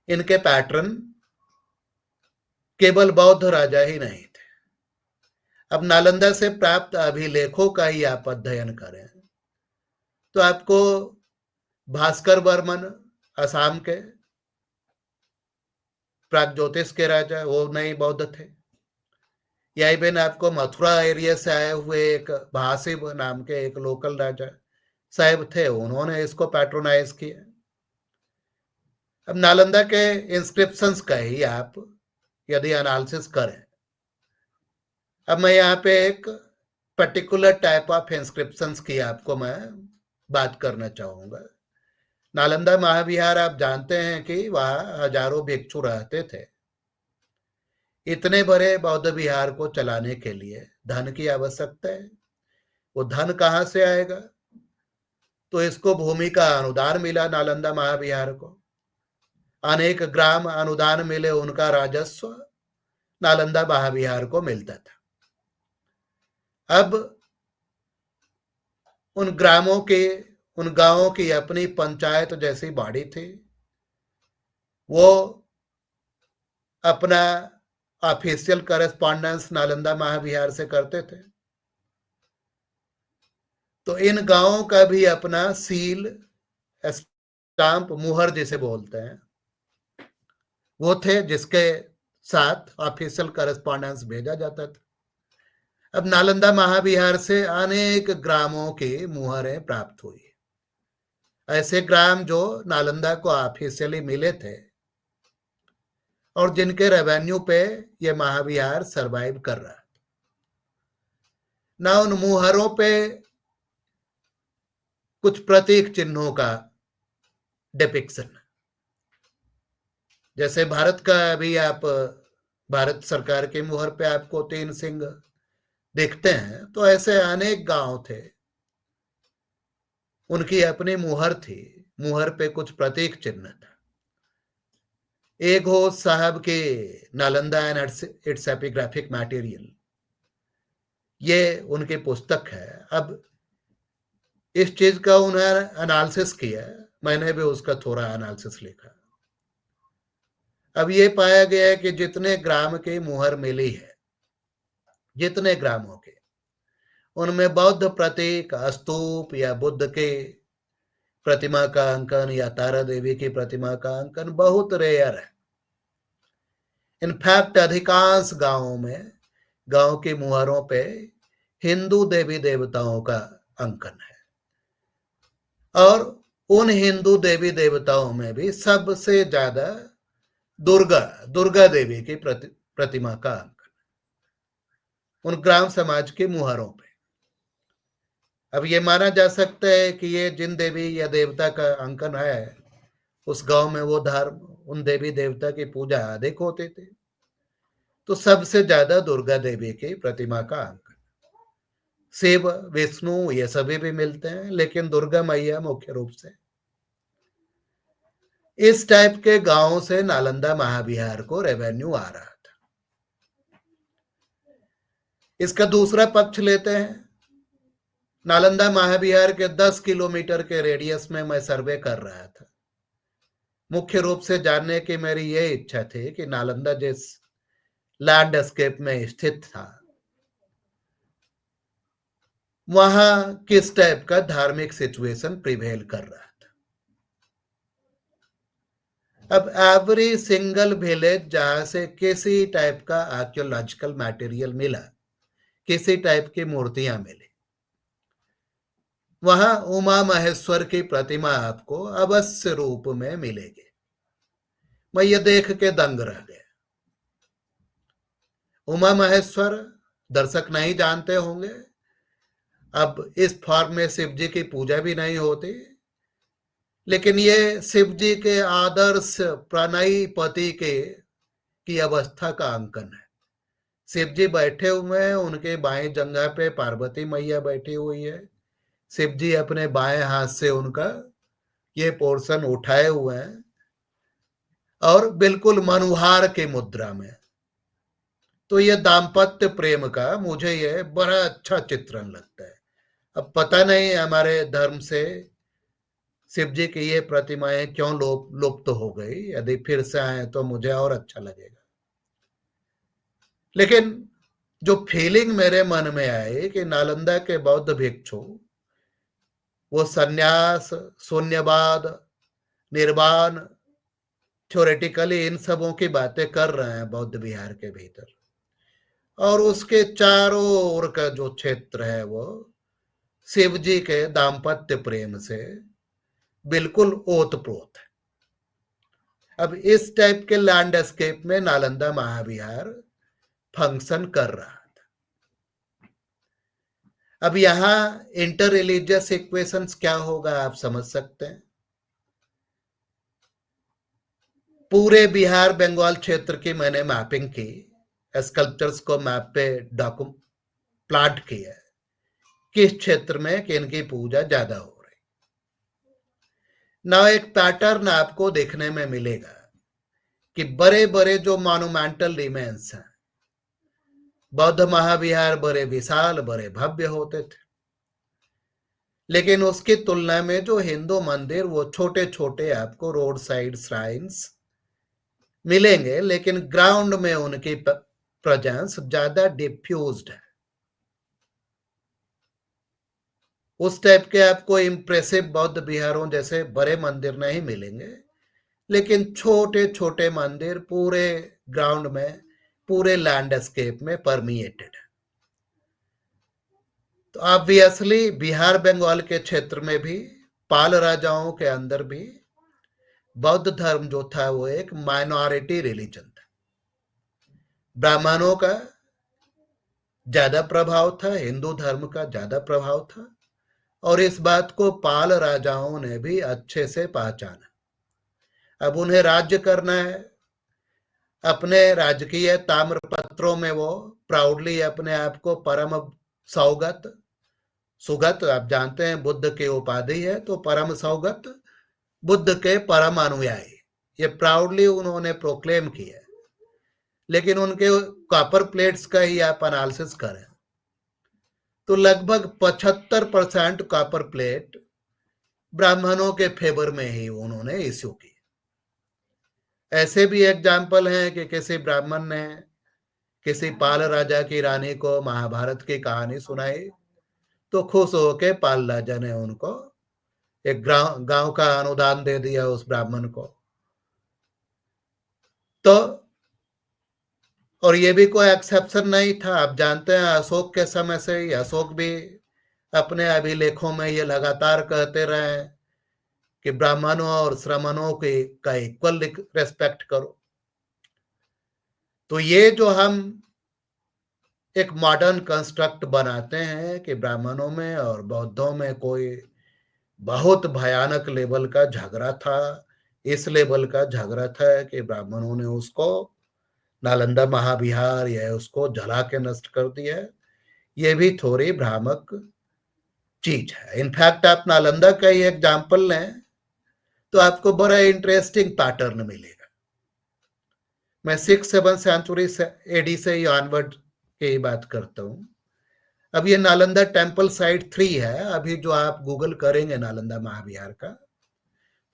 इनके पैटर्न केवल बौद्ध राजा ही नहीं थे। अब नालंदा से प्राप्त अभिलेखों का ही आप अध्ययन करें तो आपको भास्कर वर्मन असम के प्रागज्योतिष के राजा, वो नहीं बौद्ध थे। या इवन आपको मथुरा एरिया से आए हुए एक भासिब नाम के एक लोकल राजा साहब थे, उन्होंने इसको पैट्रोनाइज किया। अब नालंदा के इंस्क्रिप्शंस का ही आप यदि एनालिसिस करें, अब मैं यहाँ पे एक पर्टिकुलर टाइप ऑफ इंस्क्रिप्शंस की आपको मैं बात करना चाहूंगा। नालंदा महाविहार आप जानते हैं कि वहां हजारों भिक्षु रहते थे। इतने बड़े बौद्ध विहार को चलाने के लिए धन की आवश्यकता है। वो धन कहाँ से आएगा? तो इसको भूमि का अनुदान मिला नालंदा महाविहार को। अनेक ग्राम अनुदान मिले, उनका राजस्व नालंदा महाविहार को मिलता था। अब उन ग्रामों के, उन गांवों की अपनी पंचायत जैसी बॉडी थी। वो अपना ऑफिशियल करेस्पॉन्डेंस नालंदा महाविहार से करते थे। तो इन गांवों का भी अपना सील, स्टाम्प, मुहर जिसे बोलते हैं, वो थे जिसके साथ ऑफिशियल करेस्पॉन्डेंस भेजा जाता था। अब नालंदा महाविहार से अनेक ग्रामों की मुहरें प्राप्त हुई। ऐसे ग्राम जो नालंदा को ऑफिशियली मिले थे और जिनके रेवेन्यू पे ये महाविहार सरवाइव कर रहा था। ना उन मुहरों पे कुछ प्रतीक चिन्हों का डिपिक्शन, जैसे भारत का अभी आप भारत सरकार की मुहर पे आपको 3 सिंह देखते हैं, तो ऐसे अनेक गांव थे, उनकी अपनी मुहर थी। मुहर पे कुछ प्रतीक चिन्ह था। एक हो साहब के Nalanda and it's epigraphic material, ये उनकी पुस्तक है। अब इस चीज का उन्होंने एनालिसिस किया, मैंने भी उसका थोड़ा एनालिसिस लिखा। अब ये पाया गया है कि जितने ग्राम की मुहर मिली है, जितने ग्रामों के, उनमें बौद्ध प्रतीक, स्तूप या बुद्ध के प्रतिमा का अंकन या तारा देवी की प्रतिमा का अंकन बहुत रेयर है। इनफैक्ट अधिकांश गांवों में, गांव की मुहरों पे हिंदू देवी देवताओं का अंकन है। और उन हिंदू देवी देवताओं में भी सबसे ज्यादा दुर्गा देवी की प्रतिमा का अंकन उन ग्राम समाज की मुहरों पे। अब ये माना जा सकता है कि ये जिन देवी या देवता का अंकन है, उस गांव में वो धर्म, उन देवी देवता की पूजा अधिक होती थी। तो सबसे ज्यादा दुर्गा देवी की प्रतिमा का अंकन। शिव, विष्णु, ये सभी भी मिलते हैं, लेकिन दुर्गा मैया मुख्य रूप से। इस टाइप के गांवों से नालंदा महाविहार को रेवेन्यू आ रहा था। इसका दूसरा पक्ष लेते हैं। नालंदा महाविहार के 10 किलोमीटर के रेडियस में मैं सर्वे कर रहा था। मुख्य रूप से जानने की मेरी यह इच्छा थी कि नालंदा जिस लैंडस्केप में स्थित था, वहां किस टाइप का धार्मिक सिचुएशन प्रिवेल कर रहा था। अब एवरी सिंगल विलेज जहां से किसी टाइप का आर्कियोलॉजिकल मटेरियल मिला, किसी टाइप की मूर्तियां मिली, वहां उमा महेश्वर की प्रतिमा आपको अवश्य रूप में मिलेगी। मैं ये देख के दंग रह गया। उमा महेश्वर दर्शक नहीं जानते होंगे, अब इस फॉर्म में शिव जी की पूजा भी नहीं होती, लेकिन ये शिव जी के आदर्श प्रणयी पति की अवस्था का अंकन है। शिव जी बैठे हुए हैं, उनके बाएं जंघा पे पार्वती मैया बैठी हुई है। शिव जी अपने बाएं हाथ से उनका ये पोर्शन उठाए हुए हैं और बिल्कुल मनुहार की मुद्रा में। तो ये दाम्पत्य प्रेम का मुझे ये बड़ा अच्छा चित्रण लगता है। अब पता नहीं हमारे धर्म से शिव जी की ये प्रतिमाएं क्यों लुप्त हो गई। यदि फिर से आए तो मुझे और अच्छा लगेगा। लेकिन जो फीलिंग मेरे मन में आई कि नालंदा के बौद्ध भिक्षु वो सन्यास, शून्यवाद, निर्वाण, थ्योरेटिकली इन सबों की बातें कर रहे हैं बौद्ध विहार के भीतर, और उसके चारों ओर का जो क्षेत्र है वो शिव जी के दाम्पत्य प्रेम से बिल्कुल ओतप्रोत है। अब इस टाइप के लैंडस्केप में नालंदा महाविहार फंक्शन कर रहा था। अब यहां इंटर रिलीजियस इक्वेशंस क्या होगा आप समझ सकते हैं। पूरे बिहार बंगाल क्षेत्र की मैंने मैपिंग की, स्कल्पचर्स को मैप पे प्लॉट किया किस क्षेत्र में किनकी पूजा ज्यादा हो रही। ना एक पैटर्न आपको देखने में मिलेगा कि बड़े बड़े जो मॉन्यूमेंटल रिमेन्स हैं, बौद्ध महाविहार बड़े विशाल बड़े भव्य होते थे, लेकिन उसकी तुलना में जो हिंदू मंदिर वो छोटे छोटे आपको रोड साइड श्राइन्स मिलेंगे, लेकिन ग्राउंड में उनकी प्रेजेंस ज्यादा डिफ्यूज्ड है। उस टाइप के आपको इंप्रेसिव बौद्ध विहारों जैसे बड़े मंदिर नहीं मिलेंगे, लेकिन छोटे छोटे मंदिर पूरे ग्राउंड में, पूरे लैंडस्केप में परमिएटेड है। तो ऑब्वियसली बिहार बंगाल के क्षेत्र में भी पाल राजाओं के अंदर भी बौद्ध धर्म जो था वो एक माइनॉरिटी रिलीजन था। ब्राह्मणों का ज्यादा प्रभाव था, हिंदू धर्म का ज्यादा प्रभाव था, और इस बात को पाल राजाओं ने भी अच्छे से पहचाना। अब उन्हें राज्य करना है, अपने राजकीय ताम्रपत्रों में वो प्राउडली अपने आप को परम सौगत सुगत, आप जानते हैं बुद्ध की उपाधि है, तो परम सौगत, बुद्ध के परम अनुयायी, ये प्राउडली उन्होंने प्रोक्लेम किया। लेकिन उनके कॉपर प्लेट्स का ही आप एनालिसिस करें तो लगभग 75% कॉपर प्लेट ब्राह्मणों के फेवर में ही उन्होंने इश्यू की। ऐसे भी एग्जाम्पल हैं कि किसी ब्राह्मण ने किसी पाल राजा की रानी को महाभारत की कहानी सुनाई, तो खुश होके पाल राजा ने उनको एक गांव का अनुदान दे दिया उस ब्राह्मण को। तो और ये भी कोई एक्सेप्शन नहीं था। आप जानते हैं अशोक के समय से ही अशोक भी अपने अभिलेखों में ये लगातार कहते रहे कि ब्राह्मणों और श्रमणों की का इक्वल रेस्पेक्ट करो। तो ये जो हम एक मॉडर्न कंस्ट्रक्ट बनाते हैं कि ब्राह्मणों में और बौद्धों में कोई बहुत भयानक लेवल का झगड़ा था, इस लेवल का झगड़ा था कि ब्राह्मणों ने उसको नालंदा महाविहार या उसको जला के नष्ट कर दिया, ये भी थोड़ी भ्रामक चीज है। इनफैक्ट आप नालंदा का ही एग्जाम्पल लें तो आपको बड़ा इंटरेस्टिंग पैटर्न मिलेगा। मैं 6-7 सेंचुरी एडी से ही ऑनवर्ड की बात करता हूं। अब ये नालंदा टेम्पल साइट 3 है। अभी जो आप गूगल करेंगे नालंदा महाविहार का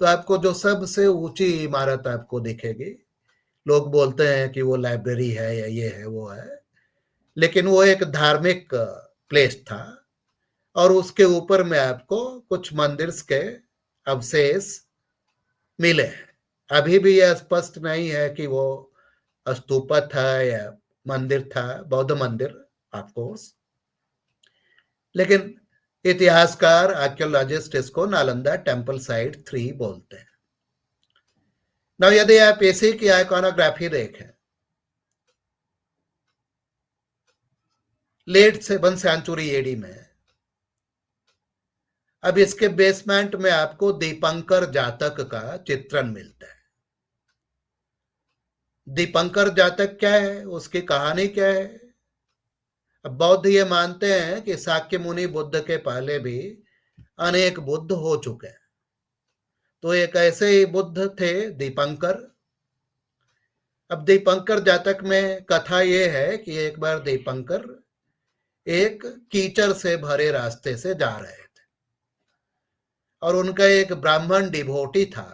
तो आपको जो सबसे ऊंची इमारत आपको दिखेगी, लोग बोलते हैं कि वो लाइब्रेरी है या ये है वो है, लेकिन वो एक धार्मिक प्लेस था, और उसके ऊपर में आपको कुछ मंदिर के अवशेष मिले हैं। अभी भी यह स्पष्ट नहीं है कि वो स्तूप था या मंदिर था, बौद्ध मंदिर ऑफ कोर्स, लेकिन इतिहासकार आर्कियोलॉजिस्ट इसको नालंदा टेम्पल साइट 3 बोलते हैं। ना यदि आप इसी की आइकॉनोग्राफी देखें, लेट 7 सेंचुरी एडी में, अब इसके बेसमेंट में आपको दीपंकर जातक का चित्रण मिलता है। दीपंकर जातक क्या है, उसकी कहानी क्या है। अब बौद्ध ये मानते हैं कि शाक्य मुनि बुद्ध के पहले भी अनेक बुद्ध हो चुके हैं। तो एक ऐसे ही बुद्ध थे दीपंकर, अब दीपंकर जातक में कथा ये है कि एक बार दीपंकर एक कीचड़ से भरे रास्ते से जा रहे थे और उनका एक ब्राह्मण डिभोटी था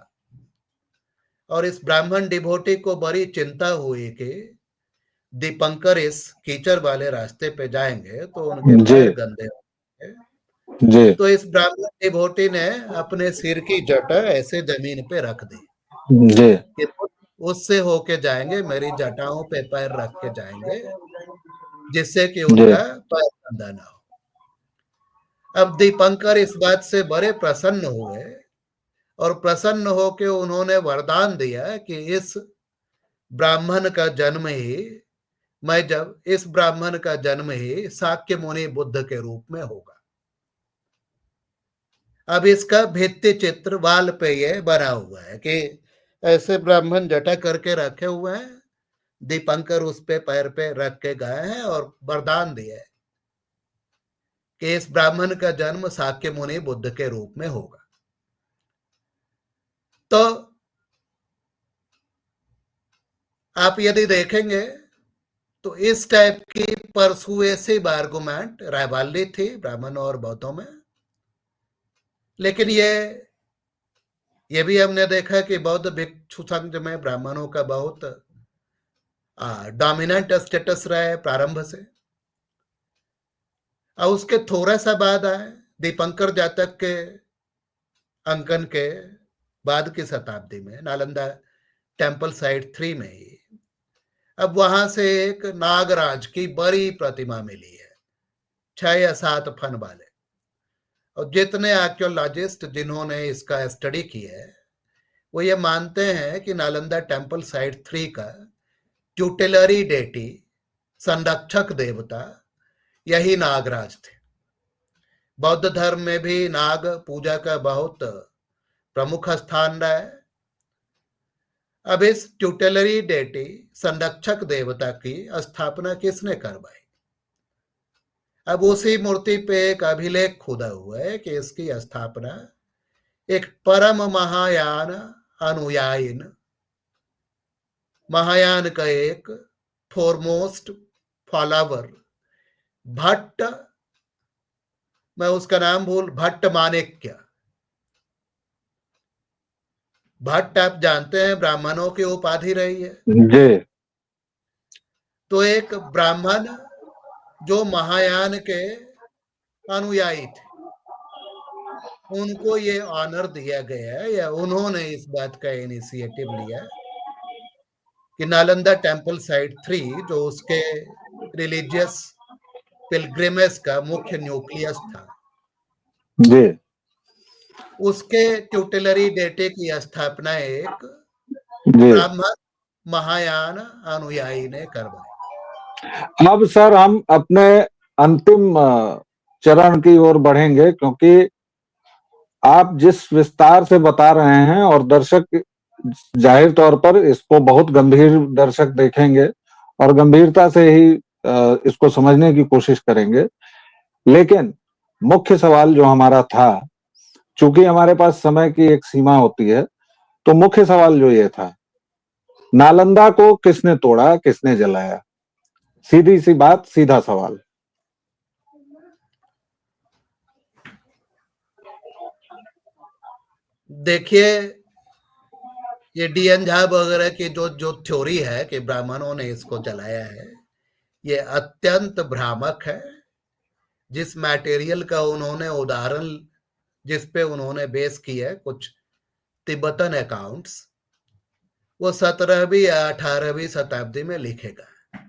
और इस ब्राह्मण डिभोटी को बड़ी चिंता हुई कि दीपंकर इस कीचड़ वाले रास्ते पे जाएंगे तो उनके पैर गंदे होंगे। जी तो इस ब्राह्मण डिभोटी ने अपने सिर की जटा ऐसे जमीन पे रख दी जी कि उससे होके जाएंगे, मेरी जटाओं पे पैर रख के जाएंगे जिससे कि उनका पैर गंदा ना हो। अब दीपंकर इस बात से बड़े प्रसन्न हुए और प्रसन्न होकर उन्होंने वरदान दिया कि इस ब्राह्मण का जन्म ही शाक्य मुनि बुद्ध के रूप में होगा। अब इसका भित्ति चित्र वाल पे ये बना हुआ है कि ऐसे ब्राह्मण जटा करके रखे हुए हैं, दीपंकर उस पे पैर पे रख के गए हैं और वरदान दिया है कि इस ब्राह्मण का जन्म शाक्य मुनि बुद्ध के रूप में होगा। तो आप यदि देखेंगे तो इस टाइप की परसुएसिव आर्गुमेंट रायबाली थी ब्राह्मणों और बौद्धों में। लेकिन ये भी हमने देखा कि बौद्ध भिक्षु संघ में ब्राह्मणों का बहुत डोमिनेंट स्टेटस रहा है प्रारंभ से। और उसके थोड़ा सा बाद आए दीपंकर जातक के अंकन के बाद की शताब्दी में नालंदा टेम्पल साइट 3 में ही अब वहां से एक नागराज की बड़ी प्रतिमा मिली है 6 या 7 फन वाले। और जितने आर्कियोलॉजिस्ट जिन्होंने इसका स्टडी किया है वो ये मानते हैं कि नालंदा टेम्पल साइट 3 का ट्यूटेलरी डेटी संरक्षक देवता यही नागराज थे। बौद्ध धर्म में भी नाग पूजा का बहुत प्रमुख स्थान रहा है। अब इस ट्यूटेलरी डेटी संरक्षक देवता की स्थापना किसने करवाई? अब उसी मूर्ति पे एक अभिलेख खुदा हुआ है कि इसकी स्थापना एक परम महायान अनुयायी महायान का एक फोरमोस्ट फॉलोवर भट्ट, मैं उसका नाम भट्ट माणिक्य। भट्ट आप जानते हैं ब्राह्मणों की उपाधि रही है जी। तो एक ब्राह्मण जो महायान के अनुयायी थे उनको ये ऑनर दिया गया है या उन्होंने इस बात का इनिशिएटिव लिया कि नालंदा टेम्पल साइट 3 जो उसके रिलीजियस पिलग्रिमेज का मुख्य न्यूक्लियस था जी उसके ट्यूटेलरी डेटे की स्थापना एक जी ब्राह्मण महायान अनुयायी ने करवाई। अब सर हम अपने अंतिम चरण की ओर बढ़ेंगे क्योंकि आप जिस विस्तार से बता रहे हैं और दर्शक जाहिर तौर पर इसको बहुत गंभीर दर्शक देखेंगे और गंभीरता से ही इसको समझने की कोशिश करेंगे। लेकिन मुख्य सवाल जो हमारा था, चूंकि हमारे पास समय की एक सीमा होती है, तो मुख्य सवाल जो ये था, नालंदा को किसने तोड़ा, किसने जलाया? सीधी सी बात, सीधा सवाल। देखिए ये डी.एन. झा वगैरह की जो थ्योरी है कि ब्राह्मणों ने इसको जलाया है ये अत्यंत भ्रामक है। जिस मटेरियल का उन्होंने उदाहरण जिस पे उन्होंने बेस किया है कुछ तिब्बतन अकाउंट्स वो 17वीं या 18वीं शताब्दी में लिखे गए।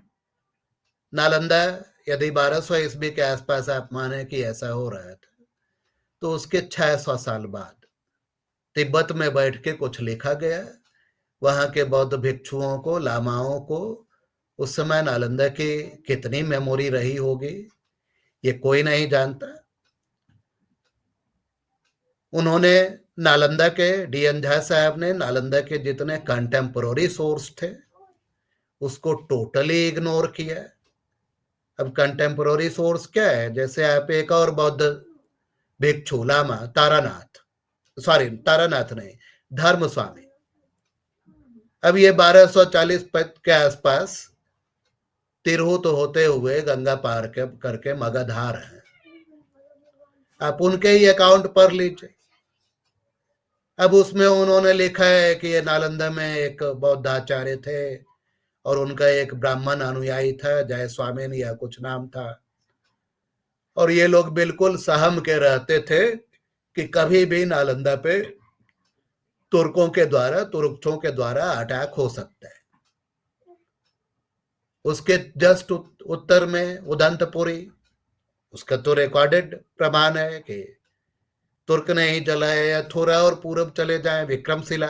नालंदा यदि 1200 ईस्वी के आसपास आप माने कि ऐसा हो रहा था तो उसके 600 साल बाद तिब्बत में बैठ के कुछ लिखा गया। वहां के बौद्ध भिक्षुओं को लामाओं को उस समय नालंदा की कितनी मेमोरी रही होगी ये कोई नहीं जानता। उन्होंने नालंदा के डी.एन. झा साहब ने नालंदा के जितने कंटेम्पोररी सोर्स थे उसको टोटली इग्नोर किया। अब कंटेम्पोररी सोर्स क्या है? जैसे आप एक और बौद्ध भिक्षु तारानाथ नहीं, धर्म स्वामी, अब ये 1240 के आसपास तिरहुत होते हुए गंगा पार करके मगधार है। आप उनके ही अकाउंट पर लीजिए। अब उसमें उन्होंने लिखा है कि ये नालंदा में एक बौद्धाचार्य थे और उनका एक ब्राह्मण अनुयायी था, जय स्वामिन या कुछ नाम था, और ये लोग बिल्कुल सहम के रहते थे कि कभी भी नालंदा पे तुर्कों के द्वारा अटैक हो सकता है। उसके जस्ट उत्तर में उदंतपुरी, उसका तो रिकॉर्डेड प्रमाण है कि तुर्क ने ही जलाया, या थोड़ा और पूर्व चले जाए विक्रमशिला।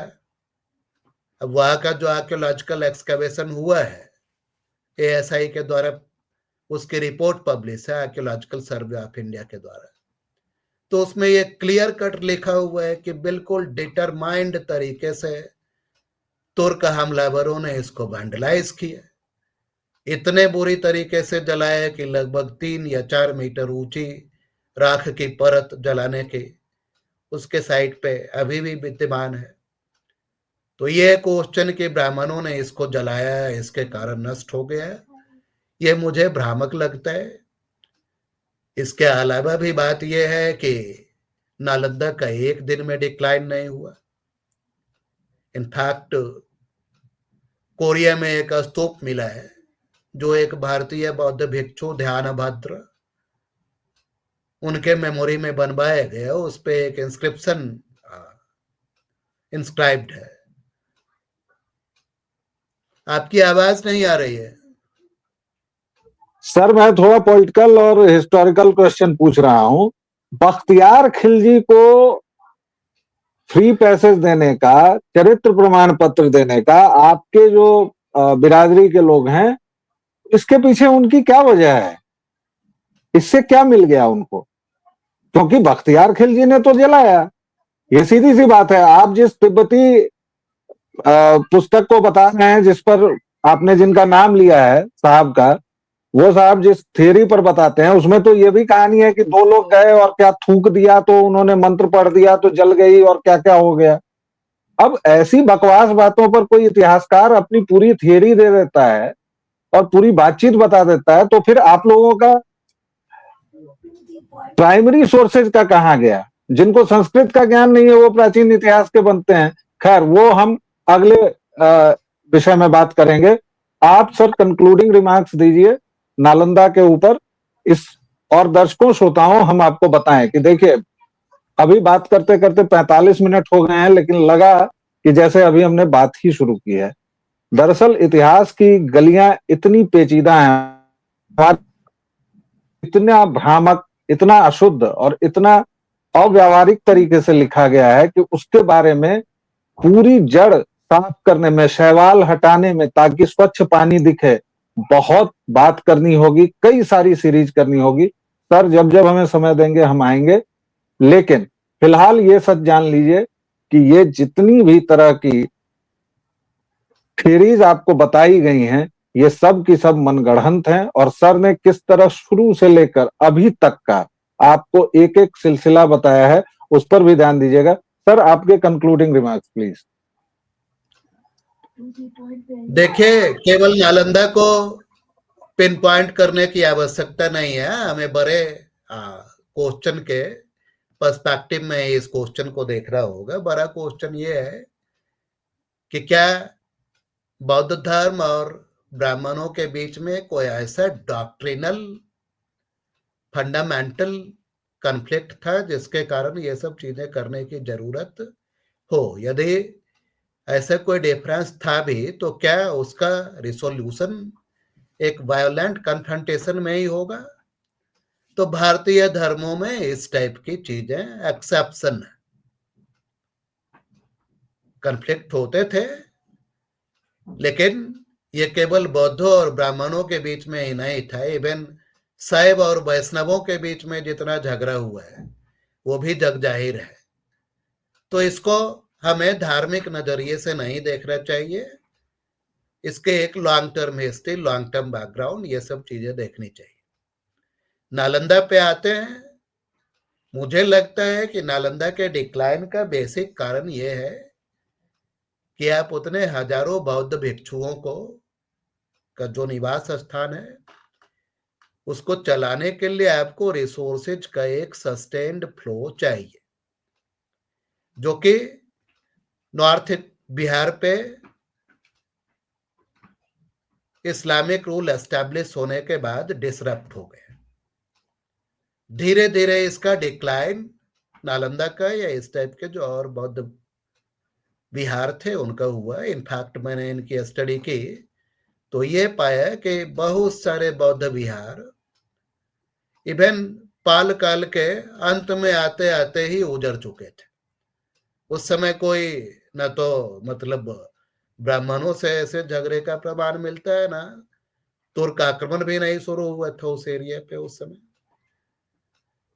अब वहां का जो आर्कियोलॉजिकल एक्सकवेशन हुआ है एएसआई के द्वारा, उसकी रिपोर्ट पब्लिश है आर्कियोलॉजिकल सर्वे ऑफ इंडिया के द्वारा, तो उसमें ये क्लियर कट लिखा हुआ है कि बिल्कुल डिटरमाइंड तरीके से तुर्क हमलावरों ने इसको वैंडलाइज किया, इतने बुरी तरीके से जलाया कि लगभग 3 या 4 मीटर ऊंची राख की परत जलाने की उसके साइड पे अभी भी विद्यमान है। तो ये क्वेश्चन कि ब्राह्मणों ने इसको जलाया, इसके कारण नष्ट हो गया, ये मुझे भ्रामक लगता है। इसके अलावा भी बात यह है कि नालंदा का एक दिन में डिक्लाइन नहीं हुआ। इनफैक्ट कोरिया में एक स्तूप मिला है जो एक भारतीय बौद्ध भिक्षु ध्यानभद्र, उनके मेमोरी में बनवाया गया, उस पे एक इंस्क्रिप्शन इंस्क्राइब्ड है। आपकी आवाज नहीं आ रही है सर। मैं थोड़ा पॉलिटिकल और हिस्टोरिकल क्वेश्चन पूछ रहा हूं। बख्तियार खिलजी को फ्री पैसेज देने का, चरित्र प्रमाण पत्र देने का आपके जो बिरादरी के लोग हैं, इसके पीछे उनकी क्या वजह है? इससे क्या मिल गया उनको? क्योंकि बख्तियार खिलजी ने तो जलाया, ये सीधी सी बात है। आप जिस तिब्बती पुस्तक को बता रहे हैं, जिस पर आपने जिनका नाम लिया है साहब का, वो साहब जिस थियरी पर बताते हैं, उसमें तो ये भी कहानी है कि 2 लोग गए और क्या थूक दिया, तो उन्होंने मंत्र पढ़ दिया तो जल गई और क्या क्या हो गया। अब ऐसी बकवास बातों पर कोई इतिहासकार अपनी पूरी थियरी दे देता है और पूरी बातचीत बता देता है, तो फिर आप लोगों का प्राइमरी सोर्सेज का कहां गया? जिनको संस्कृत का ज्ञान नहीं है वो प्राचीन इतिहास के बनते हैं। खैर, वो हम अगले विषय में बात करेंगे। आप सर कंक्लूडिंग रिमार्क्स दीजिए नालंदा के ऊपर, इस और दर्शकों श्रोताओं हम आपको बताएं कि देखिए, अभी बात करते करते 45 मिनट हो गए हैं, लेकिन लगा कि जैसे अभी हमने बात ही शुरू की है। दरअसल इतिहास की गलियां इतनी पेचीदा हैं, इतना भ्रामक, इतना अशुद्ध और इतना अव्यावहारिक तरीके से लिखा गया है कि उसके बारे में पूरी जड़ साफ करने में, शैवाल हटाने में, ताकि स्वच्छ पानी दिखे, बहुत बात करनी होगी, कई सारी सीरीज करनी होगी। सर जब जब हमें समय देंगे हम आएंगे, लेकिन फिलहाल ये सच जान लीजिए कि ये जितनी भी तरह की थ्योरीज आपको बताई गई हैं, ये सब की सब मनगढ़ंत हैं, और सर ने किस तरह शुरू से लेकर अभी तक का आपको एक एक सिलसिला बताया है, उस पर भी ध्यान दीजिएगा। सर आपके कंक्लूडिंग रिमार्क्स प्लीज। देखिए, केवल नालंदा को पिन पॉइंट करने की आवश्यकता नहीं है, हमें बड़े क्वेश्चन के पर्सपेक्टिव में इस क्वेश्चन को देखना होगा। बड़ा क्वेश्चन ये है कि क्या बौद्ध धर्म और ब्राह्मणों के बीच में कोई ऐसा डॉक्ट्रिनल फंडामेंटल कॉन्फ्लिक्ट था जिसके कारण ये सब चीजें करने की जरूरत हो? यदि ऐसा कोई डिफरेंस था भी, तो क्या उसका रिसोल्यूशन एक वायोलेंट कन्फ्रंटेशन में ही होगा? तो भारतीय धर्मों में इस टाइप की चीजें एक्सेप्शन है। कॉन्फ्लिक्ट होते थे, लेकिन ये केवल बौद्धों और ब्राह्मणों के बीच में ही नहीं था, इवन शैव और वैष्णवों के बीच में जितना झगड़ा हुआ है वो भी जग जाहिर है। तो इसको हमें धार्मिक नजरिए से नहीं देखना चाहिए, इसके एक long term history, long term background, ये सब चीजें देखनी चाहिए। नालंदा पे आते हैं। मुझे लगता है कि नालंदा के डिक्लाइन का बेसिक कारण यह है कि आप उतने हजारों बौद्ध भिक्षुओं को का जो निवास स्थान है उसको चलाने के लिए आपको रिसोर्सेज का एक सस्टेन्ड फ्लो चाहिए, जो कि नॉर्थ बिहार पे इस्लामिक रूल एस्टैब्लिश होने के बाद डिसरप्ट हो गए। धीरे धीरे इसका डिक्लाइन नालंदा का या इस टाइप के जो और बौद्ध विहार थे उनका हुआ। इनफैक्ट मैंने इनकी स्टडी की तो ये पाया कि बहुत सारे बौद्ध विहार इवन पाल काल के अंत में आते आते ही उजड़ चुके थे। उस समय कोई न तो मतलब ब्राह्मणों से ऐसे झगड़े का प्रमाण मिलता है, ना तुर्क आक्रमण भी नहीं शुरू हुआ था उस एरिया पे उस समय।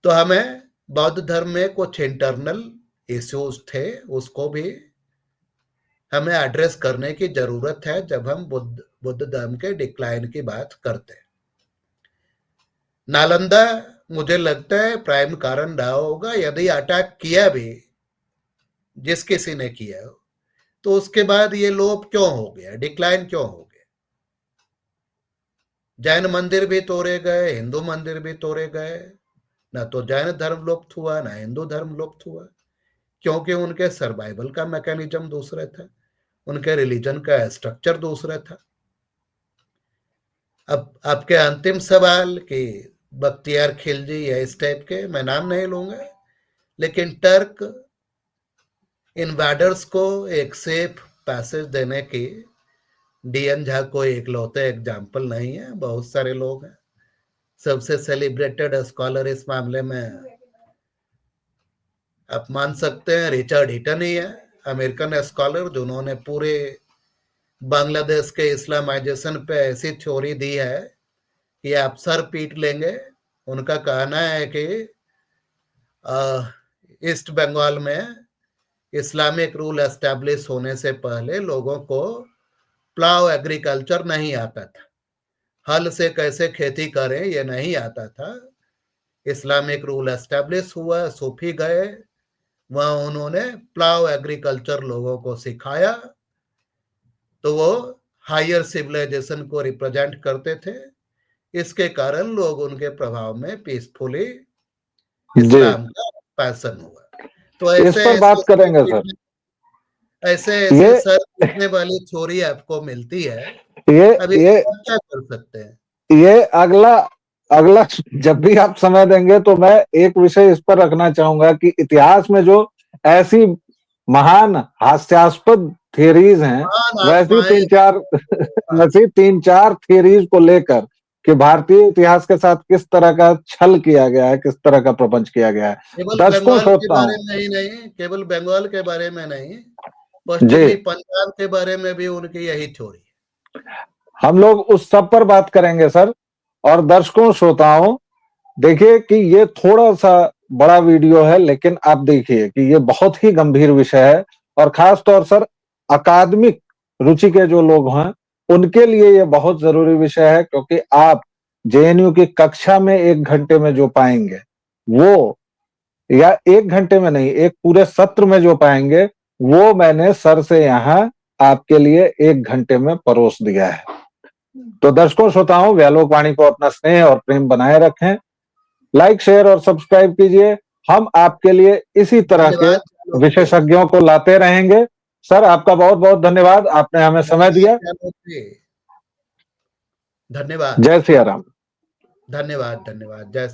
तो हमें बौद्ध धर्म में कुछ इंटरनल इश्यूज थे, उसको भी हमें एड्रेस करने की जरूरत है जब हम बुद्ध धर्म के डिक्लाइन की बात करते हैं। नालंदा मुझे लगता है प्राइम कारण रहा होगा। यदि अटैक किया भी जिस किसी ने किया तो उसके बाद ये लोप क्यों हो गया, डिक्लाइन क्यों हो गया? जैन मंदिर भी तोड़े गए, हिंदू मंदिर भी तोड़े गए, ना तो जैन धर्म लुप्त हुआ ना हिंदू धर्म लुप्त हुआ, क्योंकि उनके सर्वाइवल का मैकेनिज्म दूसरा था, उनके रिलीजन का स्ट्रक्चर दूसरा था। अब आपके अंतिम सवाल कि बख्तियार खिलजी या इस टाइप के, मैं नाम नहीं लूंगा, लेकिन टर्क इन्वेडर्स को एक सेफ पैसेज देने की डीएन झा को इकलौते एग्जाम्पल नहीं है, बहुत सारे लोग हैं। सबसे सेलिब्रेटेड स्कॉलर इस मामले में आप मान सकते हैं रिचर्ड हीटन ही है, अमेरिकन स्कॉलर, जिन्होंने पूरे बांग्लादेश के इस्लामाइजेशन पे ऐसी थ्योरी दी है कि आप सर पीट लेंगे। उनका कहना है कि ईस्ट बंगाल में इस्लामिक रूल एस्टैब्लिश होने से पहले लोगों को प्लाव एग्रीकल्चर नहीं आता था, हल से कैसे खेती करें ये नहीं आता था। इस्लामिक रूल एस्टैब्लिश हुआ, सूफी गए, वहां उन्होंने प्लाव एग्रीकल्चर लोगों को सिखाया, तो वो हायर सिविलाइजेशन को रिप्रेजेंट करते थे। इसके कारण लोग उनके प्रभाव में पीसफुली इस्लाम का पैसन हुआ। तो इस पर बात करेंगे सर। ऐसे ये सर पीटने वाली थ्योरी आपको मिलती है, अभी ये क्या कर सकते हैं? ये अगला अगला जब भी आप समय देंगे तो मैं एक विषय इस पर रखना चाहूंगा कि इतिहास में जो ऐसी महान हास्यास्पद थियरीज हैं, वैसी तीन चार थियरीज को लेकर कि भारतीय इतिहास के साथ किस तरह का छल किया गया है, किस तरह का प्रपंच किया गया है। केवल दशकों बंगाल के सोचता बारे हूँ में ही नहीं, केवल बंगाल के बारे में नहीं, पश्चिमी पंजाब के बारे में भी उनकी यही थ्योरी है। हम लोग उस सब पर बात करेंगे सर। और दर्शकों श्रोताओं, देखिए कि ये थोड़ा सा बड़ा वीडियो है, लेकिन आप देखिए कि ये बहुत ही गंभीर विषय है। और खास तौर सर अकादमिक रुचि के जो लोग हैं उनके लिए ये बहुत जरूरी विषय है, क्योंकि आप जेएनयू की कक्षा में 1 घंटे में जो पाएंगे वो, या 1 घंटे में नहीं, एक पूरे सत्र में जो पाएंगे वो मैंने सर से यहाँ आपके लिए 1 घंटे में परोस दिया है। तो दर्शकों श्रोताओं, व्यालोक वाणी को अपना स्नेह और प्रेम बनाए रखें, लाइक शेयर और सब्सक्राइब कीजिए। हम आपके लिए इसी तरह के विशेषज्ञों को लाते रहेंगे। सर आपका बहुत बहुत धन्यवाद, आपने हमें समय दिया। धन्यवाद। जय सिया राम। धन्यवाद। जय